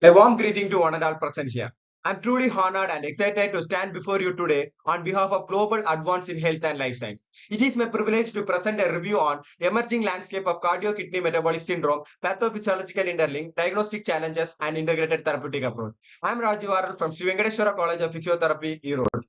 A warm greeting to one and all present here. I'm truly honored and excited to stand before you today on behalf of Global Advance in Health and Life Science. It is my privilege to present a review on emerging landscape of cardio-kidney metabolic syndrome, pathophysiological interlink, diagnostic challenges, and integrated therapeutic approach. I'm RAJEEV from Shree Venkateshwara College of Physiotherapy, Erode.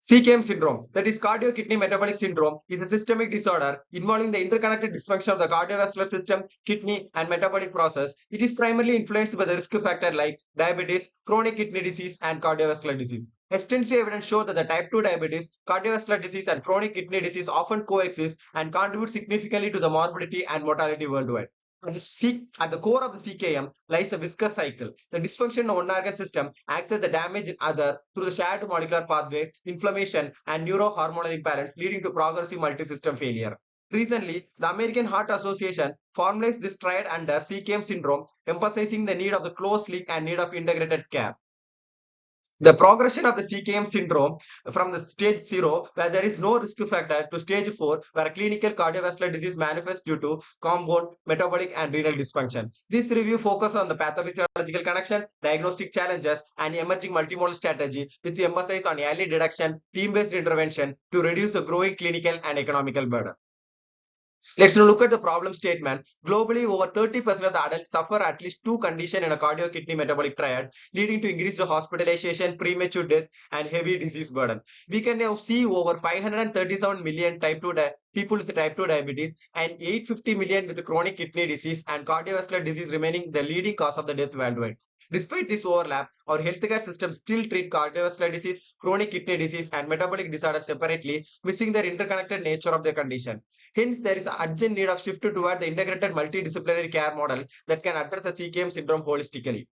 CKM syndrome, that is cardio-kidney metabolic syndrome, is a systemic disorder involving the interconnected dysfunction of the cardiovascular system, kidney, and metabolic process. It is primarily influenced by the risk factors like diabetes, chronic kidney disease, and cardiovascular disease. Extensive evidence show that the type 2 diabetes, cardiovascular disease, and chronic kidney disease often coexist and contribute significantly to the morbidity and mortality worldwide. At the core of the CKM lies a viscous cycle. The dysfunction of one organ system acts as the damage in other through the shared molecular pathway, inflammation, and neurohormonal imbalance, leading to progressive multi-system failure. Recently, the American Heart Association formalized this triad under CKM syndrome, emphasizing the need of the close link and need of integrated care. The progression of the CKM syndrome from the stage 0, where there is no risk factor, to stage 4, where clinical cardiovascular disease manifests due to compound, metabolic, and renal dysfunction. This review focuses on the pathophysiological connection, diagnostic challenges, and emerging multimodal strategy with emphasis on early detection, team-based intervention to reduce the growing clinical and economical burden. Let's now look at the problem statement. Globally, over 30% of the adults suffer at least two conditions in a cardio-kidney metabolic triad, leading to increased hospitalization, premature death, and heavy disease burden. We can now see over 537 million people with type 2 diabetes and 850 million with chronic kidney disease and cardiovascular disease remaining the leading cause of the death worldwide. Despite this overlap, our healthcare system still treat cardiovascular disease, chronic kidney disease, and metabolic disorders separately, missing their interconnected nature of the condition. Hence, there is an urgent need of shift toward the integrated multidisciplinary care model that can address the CKM syndrome holistically.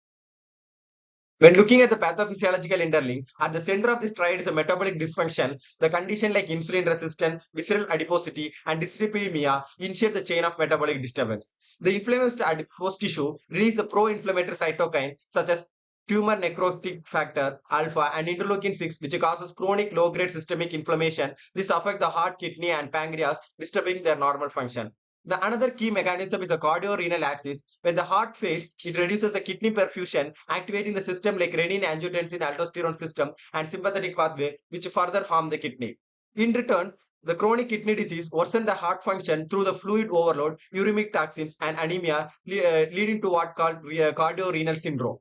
When looking at the pathophysiological interlink, at the center of this triad is a metabolic dysfunction. The condition like insulin resistance, visceral adiposity, and dyslipidemia initiate the chain of metabolic disturbance. The inflamed adipose tissue releases the pro-inflammatory cytokine such as tumor necrotic factor alpha and interleukin 6, which causes chronic low-grade systemic inflammation. This affects the heart, kidney, and pancreas, disturbing their normal function. The another key mechanism is the cardiorenal axis. When the heart fails, it reduces the kidney perfusion, activating the system like renin, angiotensin, aldosterone system, and sympathetic pathway, which further harm the kidney. In return, the chronic kidney disease worsens the heart function through the fluid overload, uremic toxins, and anemia, leading to what called cardiorenal syndrome.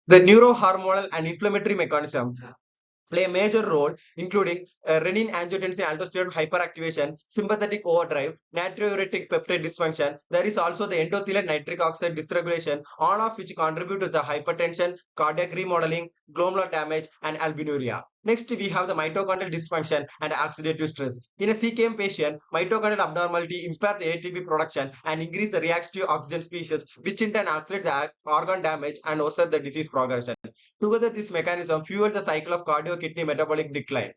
The neurohormonal and inflammatory mechanism play a major role, including renin, angiotensin, aldosterone hyperactivation, sympathetic overdrive, natriuretic peptide dysfunction. There is also the endothelial nitric oxide dysregulation, all of which contribute to the hypertension, cardiac remodeling, glomerular damage, and albuminuria. Next, we have the mitochondrial dysfunction and oxidative stress. In a CKM patient, mitochondrial abnormality impair the ATP production and increase the reactive oxygen species, which in turn accelerate the organ damage and worsen the disease progression. Together, this mechanism fuels the cycle of cardio-kidney metabolic decline.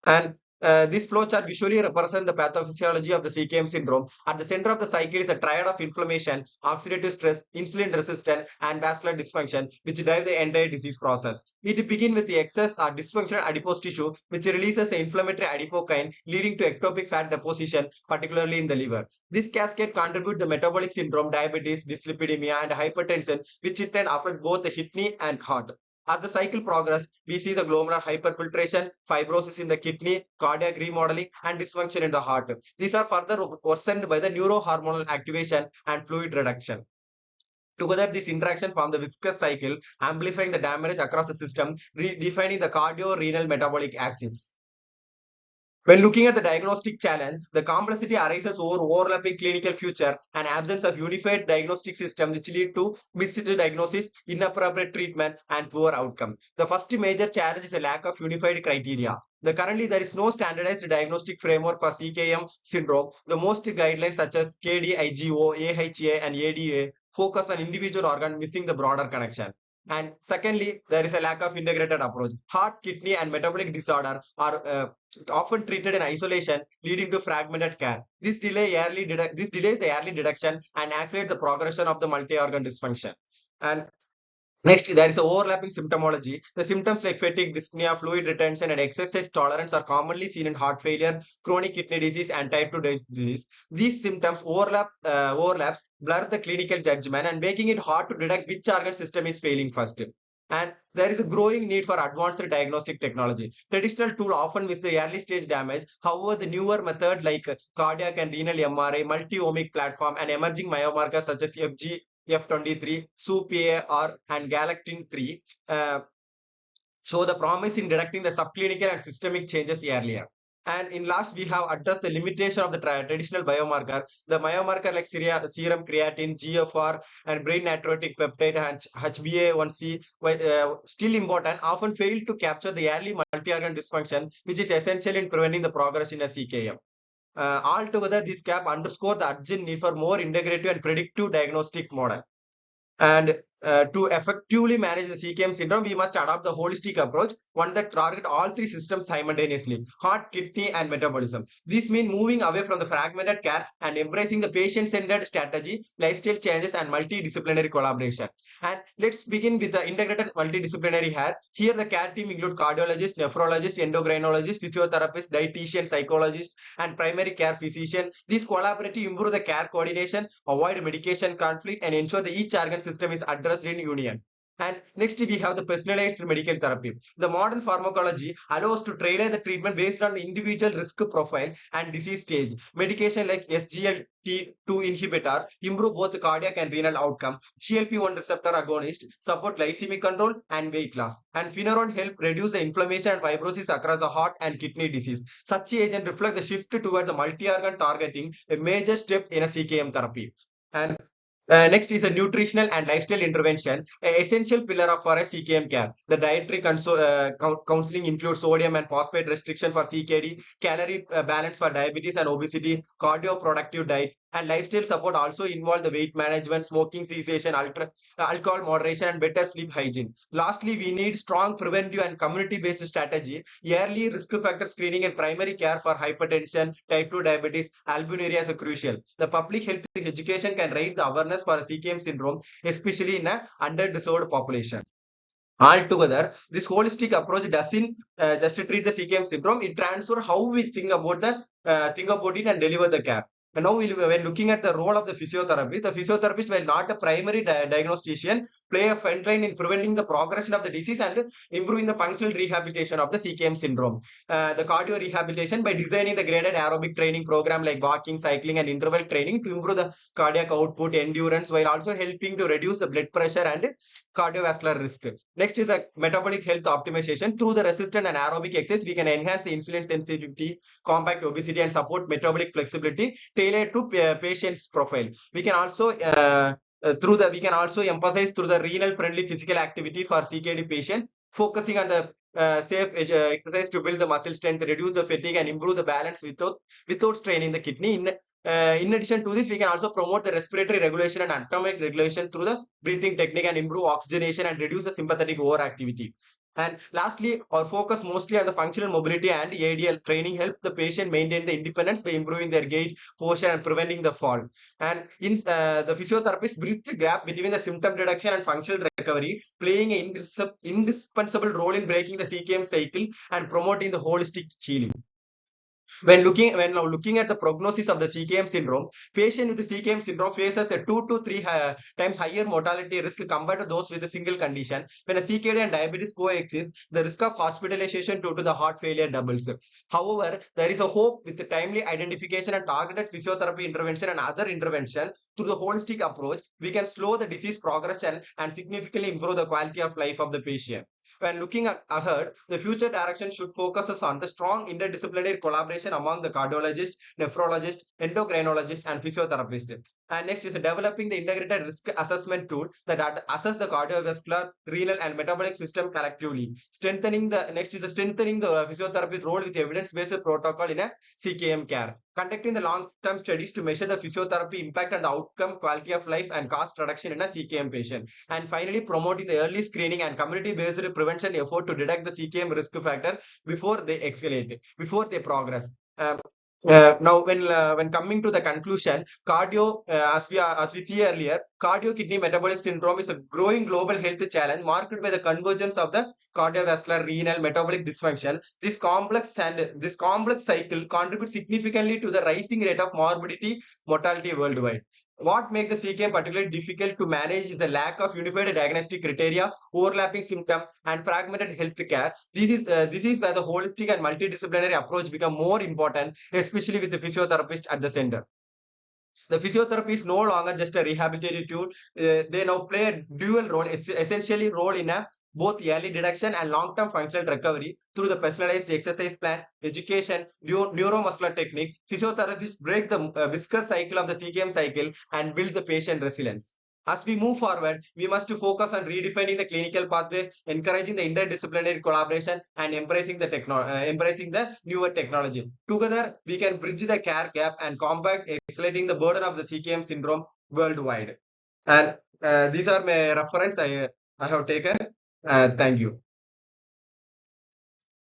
And this flowchart visually represents the pathophysiology of the CKM syndrome. At the center of the cycle is a triad of inflammation, oxidative stress, insulin resistance, and vascular dysfunction, which drive the entire disease process. It begins with the excess or dysfunctional adipose tissue, which releases the inflammatory adipokine, leading to ectopic fat deposition, particularly in the liver. This cascade contributes to metabolic syndrome, diabetes, dyslipidemia, and hypertension, which in turn affect both the kidney and heart. As the cycle progresses, we see the glomerular hyperfiltration, fibrosis in the kidney, cardiac remodeling, and dysfunction in the heart. These are further worsened by the neurohormonal activation and fluid reduction. Together, this interaction form the viscous cycle, amplifying the damage across the system, redefining the cardio-renal metabolic axis. When looking at the diagnostic challenge, the complexity arises over overlapping clinical feature and absence of unified diagnostic system, which lead to misdiagnosis, inappropriate treatment, and poor outcome. The first major challenge is a lack of unified criteria. Currently, there is no standardized diagnostic framework for CKM syndrome. The most guidelines such as KDIGO, AHA, and ADA focus on individual organ, missing the broader connection. And secondly, there is a lack of integrated approach. Heart, kidney, and metabolic disorder are often treated in isolation, leading to fragmented care. This delays the early detection and accelerates the progression of the multi-organ dysfunction. And Next, there is a overlapping symptomology. The symptoms like fatigue, dyspnea, fluid retention, and exercise tolerance are commonly seen in heart failure, chronic kidney disease, and type 2 disease. These symptoms overlaps, blur the clinical judgment, and making it hard to detect which organ system is failing first. And there is a growing need for advanced diagnostic technology. Traditional tools often miss the early stage damage. However, the newer method like cardiac and renal MRI, multi-omic platform, and emerging biomarkers such as F23, SUPAR, and Galactin 3 show the promise in detecting the subclinical and systemic changes earlier. And in last, we have addressed the limitation of the traditional biomarker. The biomarker like serum creatine, GFR, and brain natriuretic peptide and HbA1c, still important, often fail to capture the early multi-organ dysfunction, which is essential in preventing the progression in a CKM. Altogether, this gap underscore the urgent need for more integrative and predictive diagnostic model. And to effectively manage the CKM syndrome, we must adopt the holistic approach, one that targets all three systems simultaneously: heart, kidney, and metabolism. This means moving away from the fragmented care and embracing the patient-centered strategy, lifestyle changes, and multidisciplinary collaboration. And let's begin with the integrated multidisciplinary care. Here, the care team include cardiologist, nephrologist, endocrinologist, physiotherapist, dietitian, psychologist, and primary care physician. These collaborative improve the care coordination, avoid medication conflict, and ensure that each organ system is addressed in union. And next, we have the personalized medical therapy. The modern pharmacology allows to tailor the treatment based on the individual risk profile and disease stage. Medication like SGLT2 inhibitor improve both the cardiac and renal outcome. GLP-1 receptor agonist support glycemic control and weight loss. And Fineron help reduce the inflammation and fibrosis across the heart and kidney disease. Such agents reflect the shift toward the multi-organ targeting, a major step in a CKM therapy. And next is a nutritional and lifestyle intervention, an essential pillar of for a CKM care. The dietary counseling includes sodium and phosphate restriction for CKD, calorie balance for diabetes and obesity, cardio-productive diet, and lifestyle support also involve the weight management, smoking cessation, alcohol moderation, and better sleep hygiene. Lastly, we need strong preventive and community-based strategy, early risk factor screening, and primary care for hypertension, type 2 diabetes, albuminuria is crucial. The public health education can raise the awareness for CKM syndrome, especially in a under-served population. Altogether, this holistic approach doesn't just treat the CKM syndrome; it transforms how we think about it and deliver the care. And now, when looking at the role of the physiotherapist, while not a primary diagnostician, play a front line in preventing the progression of the disease and improving the functional rehabilitation of the CKM syndrome. The cardio rehabilitation by designing the graded aerobic training program like walking, cycling, and interval training to improve the cardiac output, endurance, while also helping to reduce the blood pressure and cardiovascular risk. Next is a metabolic health optimization. Through the resistant and aerobic exercise, we can enhance the insulin sensitivity, combat obesity, and support metabolic flexibility tailored to patient's profile. We can also we can also emphasize through the renal friendly physical activity for CKD patient, focusing on the safe exercise to build the muscle strength, reduce the fatigue, and improve the balance without straining the kidney. In addition to this, we can also promote the respiratory regulation and autonomic regulation through the breathing technique and improve oxygenation and reduce the sympathetic overactivity. And lastly, our focus mostly on the functional mobility and ADL training help the patient maintain the independence by improving their gait, posture, and preventing the fall. And in the physiotherapist bridge the gap between the symptom reduction and functional recovery, playing an indispensable role in breaking the CKM cycle and promoting the holistic healing. When now looking at the prognosis of the CKM syndrome, patient with the CKM syndrome faces a 2 to 3 times higher mortality risk compared to those with a single condition. When a CKD and diabetes coexist, the risk of hospitalization due to the heart failure doubles. However, there is a hope with the timely identification and targeted physiotherapy intervention and other intervention through the holistic approach, we can slow the disease progression and significantly improve the quality of life of the patient. When looking ahead, the future direction should focus on the strong interdisciplinary collaboration among the cardiologist, nephrologist, endocrinologist, and physiotherapist. And next is developing the integrated risk assessment tool that assess the cardiovascular, renal, and metabolic system collectively. Strengthening the physiotherapy role with evidence-based protocol in a CKM care. Conducting the long-term studies to measure the physiotherapy impact on the outcome, quality of life, and cost reduction in a CKM patient. And finally, promoting the early screening and community-based prevention effort to detect the CKM risk factor before they escalate, before they progress. Now, when coming to the conclusion, cardio, as we see earlier, cardio kidney metabolic syndrome is a growing global health challenge marked by the convergence of the cardiovascular, renal, metabolic dysfunction. This complex cycle contributes significantly to the rising rate of morbidity, mortality worldwide. What makes the CKM particularly difficult to manage is the lack of unified diagnostic criteria, overlapping symptom, and fragmented health care. This is where the holistic and multidisciplinary approach become more important, especially with the physiotherapist at the center. The physiotherapy is no longer just a rehabilitative tool. They now play a dual role, essentially role in a both early detection and long-term functional recovery through the personalized exercise plan, education, neuromuscular technique. Physiotherapists break the viscous cycle of the CKM cycle and build the patient resilience. As we move forward, we must focus on redefining the clinical pathway, encouraging the interdisciplinary collaboration, and embracing the newer technology. Together, we can bridge the care gap and combat escalating the burden of the CKM syndrome worldwide. And these are my reference I have taken. Thank you.